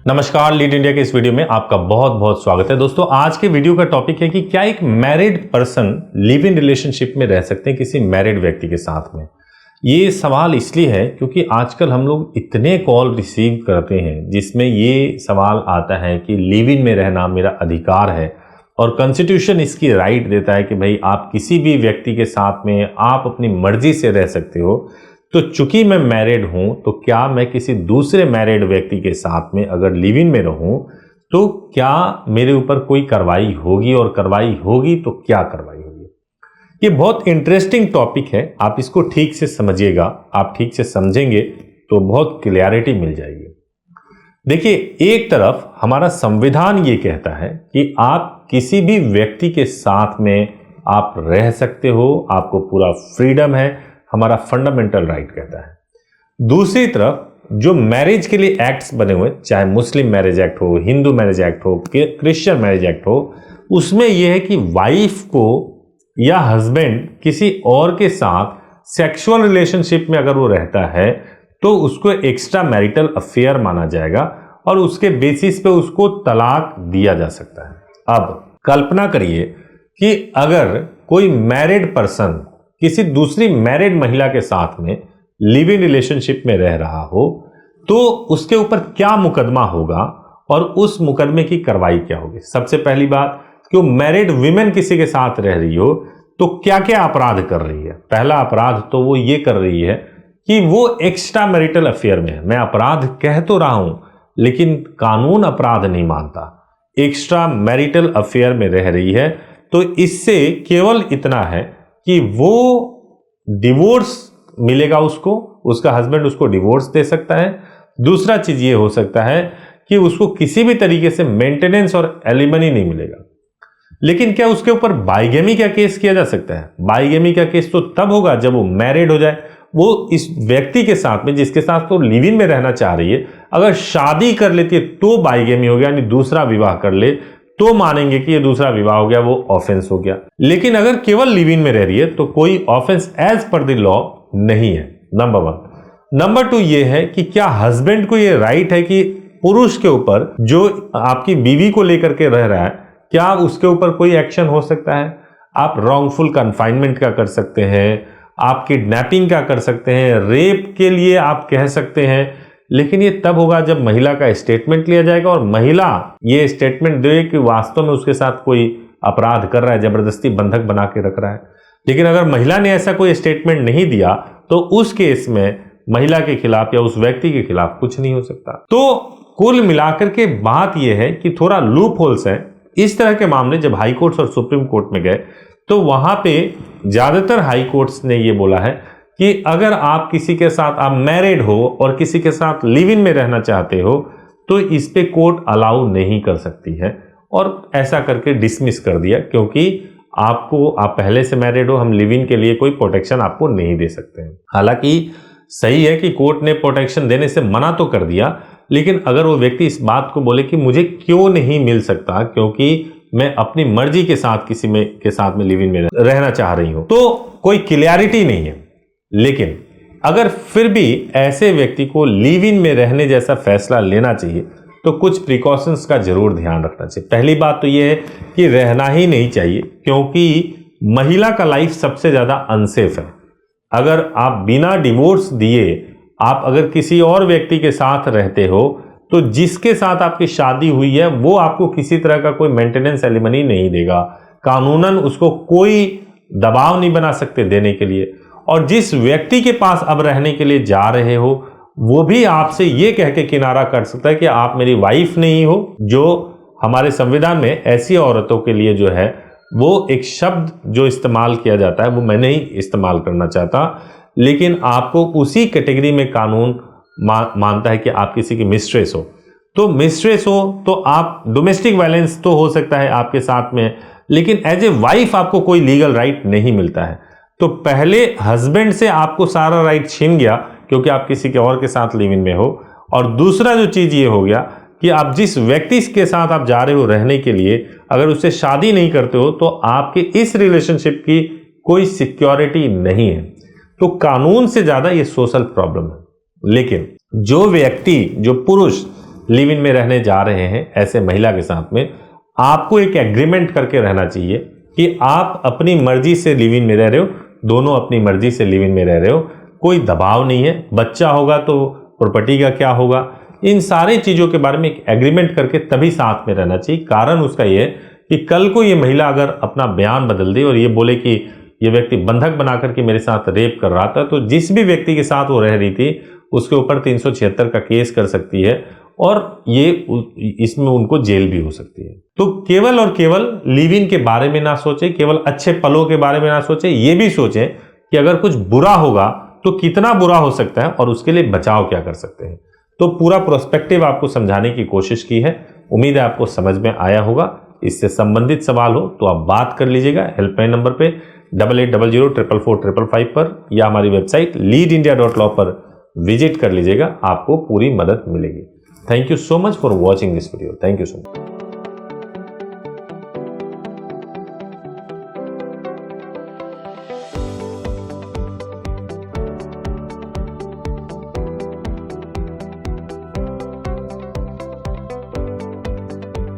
नमस्कार, lead India के इस वीडियो में आपका बहुत बहुत स्वागत है। दोस्तों, आज के वीडियो का टॉपिक है कि क्या एक married person live in relationship में रह सकते हैं किसी मैरिड व्यक्ति के साथ में। ये सवाल इसलिए है क्योंकि आजकल हम लोग इतने कॉल रिसीव करते हैं जिसमें ये सवाल आता है कि लिव इन में रहना मेरा अधिकार है और कॉन्स्टिट्यूशन इसकी राइट देता है कि भाई आप किसी भी व्यक्ति के साथ में आप अपनी मर्जी से रह सकते हो। तो चूंकि मैं मैरिड हूं तो क्या मैं किसी दूसरे मैरिड व्यक्ति के साथ में अगर लिव इन में रहूं तो क्या मेरे ऊपर कोई कार्रवाई होगी, और कार्रवाई होगी तो क्या कार्रवाई होगी। ये बहुत इंटरेस्टिंग टॉपिक है, आप इसको ठीक से समझिएगा। आप ठीक से समझेंगे तो बहुत क्लियरिटी मिल जाएगी। देखिए, एक तरफ हमारा संविधान ये कहता है कि आप किसी भी व्यक्ति के साथ में आप रह सकते हो, आपको पूरा फ्रीडम है, हमारा फंडामेंटल राइट कहता है। दूसरी तरफ जो मैरिज के लिए एक्ट्स बने हुए, चाहे मुस्लिम मैरिज एक्ट हो, हिंदू मैरिज एक्ट हो, क्रिश्चियन मैरिज एक्ट हो, उसमें यह है कि वाइफ को या हस्बैंड किसी और के साथ सेक्सुअल रिलेशनशिप में अगर वो रहता है तो उसको एक्स्ट्रा मैरिटल अफेयर माना जाएगा और उसके बेसिस पे उसको तलाक दिया जा सकता है। अब कल्पना करिए कि अगर कोई मैरिड पर्सन किसी दूसरी मैरिड महिला के साथ में लिव इन रिलेशनशिप में रह रहा हो तो उसके ऊपर क्या मुकदमा होगा और उस मुकदमे की कार्रवाई क्या होगी। सबसे पहली बात कि वो मैरिड विमेन किसी के साथ रह रही हो तो क्या क्या अपराध कर रही है। पहला अपराध तो वो ये कर रही है कि वो एक्स्ट्रा मैरिटल अफेयर में है। मैं अपराध कह तो रहा हूं लेकिन कानून अपराध नहीं मानता। एक्स्ट्रा मैरिटल अफेयर में रह रही है तो इससे केवल इतना है कि वो डिवोर्स मिलेगा उसको, उसका हस्बैंड उसको डिवोर्स दे सकता है। दूसरा चीज ये हो सकता है कि उसको किसी भी तरीके से मेंटेनेंस और एलिमनी नहीं मिलेगा। लेकिन क्या उसके ऊपर बाइगेमी का केस किया जा सकता है? बाइगेमी का केस तो तब होगा जब वो मैरिड हो जाए, वो इस व्यक्ति के साथ में जिसके साथ तो लिव इन में रहना चाह रही है अगर शादी कर लेती है तो बाइगेमी हो गया, यानी दूसरा विवाह कर ले तो मानेंगे कि ये दूसरा विवाह हो गया, वो ऑफेंस हो गया। लेकिन अगर केवल लिव इन में रह रही है तो कोई offence as per the law नहीं है, नंबर वन। नंबर टू ये है कि क्या हस्बैंड को ये राइट है कि पुरुष के ऊपर जो आपकी बीवी को लेकर के रह रहा है क्या उसके ऊपर कोई एक्शन हो सकता है? आप रॉन्गफुल कन्फाइनमेंट का कर सकते हैं, आप किडनैपिंग का कर सकते हैं, रेप के लिए आप कह सकते हैं, लेकिन ये तब होगा जब महिला का स्टेटमेंट लिया जाएगा और महिला ये स्टेटमेंट दे कि वास्तव में उसके साथ कोई अपराध कर रहा है, जबरदस्ती बंधक बना के रख रहा है। लेकिन अगर महिला ने ऐसा कोई स्टेटमेंट नहीं दिया तो उस केस में महिला के खिलाफ या उस व्यक्ति के खिलाफ कुछ नहीं हो सकता। तो कुल मिलाकर के बात यह है कि थोड़ा लूप होल्स है। इस तरह के मामले जब हाई कोर्ट्स और सुप्रीम कोर्ट में गए तो वहां पे ज्यादातर हाई कोर्ट्स ने यह बोला है कि अगर आप किसी के साथ आप मैरिड हो और किसी के साथ लिव इन में रहना चाहते हो तो इस पे कोर्ट अलाउ नहीं कर सकती है, और ऐसा करके डिसमिस कर दिया क्योंकि आप पहले से मैरिड हो, हम लिव इन के लिए कोई प्रोटेक्शन आपको नहीं दे सकते हैं। हालांकि सही है कि कोर्ट ने प्रोटेक्शन देने से मना तो कर दिया, लेकिन अगर वो व्यक्ति इस बात को बोले कि मुझे क्यों नहीं मिल सकता क्योंकि मैं अपनी मर्जी के साथ किसी के साथ में लिव इन में रहना चाह रही हूं, तो कोई क्लियरिटी नहीं है। लेकिन अगर फिर भी ऐसे व्यक्ति को लिव इन में रहने जैसा फैसला लेना चाहिए तो कुछ प्रिकॉशंस का जरूर ध्यान रखना चाहिए। पहली बात तो यह है कि रहना ही नहीं चाहिए क्योंकि महिला का लाइफ सबसे ज्यादा अनसेफ है। अगर आप बिना डिवोर्स दिए आप अगर किसी और व्यक्ति के साथ रहते हो तो जिसके साथ आपकी शादी हुई है वो आपको किसी तरह का कोई मेंटेनेंस एलिमनी नहीं देगा, कानूनन उसको कोई दबाव नहीं बना सकते देने के लिए, और जिस व्यक्ति के पास अब रहने के लिए जा रहे हो वो भी आपसे ये कह के किनारा कर सकता है कि आप मेरी वाइफ नहीं हो। जो हमारे संविधान में ऐसी औरतों के लिए जो है वो एक शब्द जो इस्तेमाल किया जाता है वो मैं नहीं इस्तेमाल करना चाहता, लेकिन आपको उसी कैटेगरी में कानून मानता है कि आप किसी की मिस्ट्रेस हो। तो मिस्ट्रेस हो तो आप डोमेस्टिक वायलेंस तो हो सकता है आपके साथ में, लेकिन एज ए वाइफ आपको कोई लीगल राइट नहीं मिलता है। तो पहले हस्बैंड से आपको सारा राइट छीन गया क्योंकि आप किसी के और के साथ लिव इन में हो, और दूसरा जो चीज ये हो गया कि आप जिस व्यक्ति के साथ आप जा रहे हो रहने के लिए अगर उससे शादी नहीं करते हो तो आपके इस रिलेशनशिप की कोई सिक्योरिटी नहीं है। तो कानून से ज्यादा ये सोशल प्रॉब्लम है। लेकिन जो व्यक्ति, जो पुरुष लिव इन में रहने जा रहे हैं ऐसे महिला के साथ में, आपको एक एग्रीमेंट करके रहना चाहिए कि आप अपनी मर्जी से लिव इन में रह रहे हो, दोनों अपनी मर्जी से लिव इन में रह रहे हो, कोई दबाव नहीं है। बच्चा होगा तो प्रॉपर्टी का क्या होगा, इन सारी चीजों के बारे में एक एग्रीमेंट करके तभी साथ में रहना चाहिए। कारण उसका यह है कि कल को ये महिला अगर अपना बयान बदल दे और ये बोले कि ये व्यक्ति बंधक बनाकर के मेरे साथ रेप कर रहा था, तो जिस भी व्यक्ति के साथ वो रह रही थी उसके ऊपर 376 का केस कर सकती है और ये इसमें उनको जेल भी हो सकती है। तो केवल और केवल लिव इन के बारे में ना सोचें, केवल अच्छे पलों के बारे में ना सोचें, ये भी सोचें कि अगर कुछ बुरा होगा तो कितना बुरा हो सकता है और उसके लिए बचाव क्या कर सकते हैं। तो पूरा प्रोस्पेक्टिव आपको समझाने की कोशिश की है। उम्मीद है आपको समझ में आया होगा। इससे संबंधित सवाल हो तो आप बात कर लीजिएगा हेल्पलाइन नंबर पे 8800444555 पर या हमारी वेबसाइट leadindia.law पर विजिट कर लीजिएगा, आपको पूरी मदद मिलेगी। Thank you so much for watching this video. Thank you so much.